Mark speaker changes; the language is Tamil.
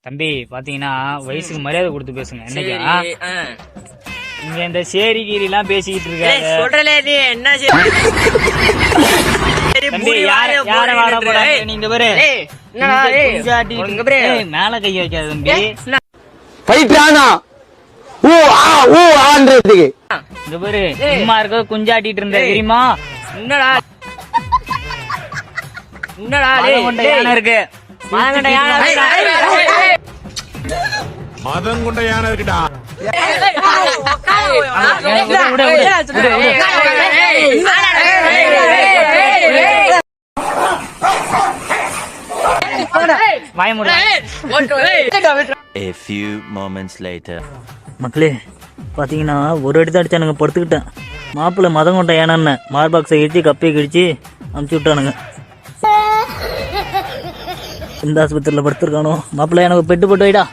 Speaker 1: தம்பி பாத்தீங்கன்னா வயசுக்கு மரியாதை கொடுத்து பேசுங்க. என்னைக்கா இங்க இந்த சேரி கீரி எல்லாம் பேசிக்கிட்டு இருக்காங்க.
Speaker 2: சொல்றல நீ என்ன
Speaker 1: தம்பி யார வாட போறாங்க நீங்க பாரு. மேல கை வைக்காத தம்பி.
Speaker 3: பைட்டானா ஊ ஆ ஊ ஆன்றதுக்கு
Speaker 1: இங்க பாரு சும்மா இருக்க குஞ்சாட்டிட்டு இருந்த தெரியுமா?
Speaker 2: என்னடா என்னடா
Speaker 1: கொண்ட யானை இருக்கு.
Speaker 2: மதங்கொண்ட
Speaker 3: யானை இருக்குடா.
Speaker 4: A few moments later.
Speaker 1: மக்களே பாத்தீங்கன்னா ஒரு அடி தான் அடிச்சானுங்க, படுத்துக்கிட்டேன். மாப்பிள்ள மதம் கொண்ட ஏனான்னு மார்பாக்ஸை இடிச்சு கப்பையை கிழிச்சு அமுச்சு விட்டானுங்க. இந்த ஆஸ்பத்திரியில் படுத்துருக்கானோ. மாப்பிள்ள எனக்கு பெட்டு போட்டு வைடா.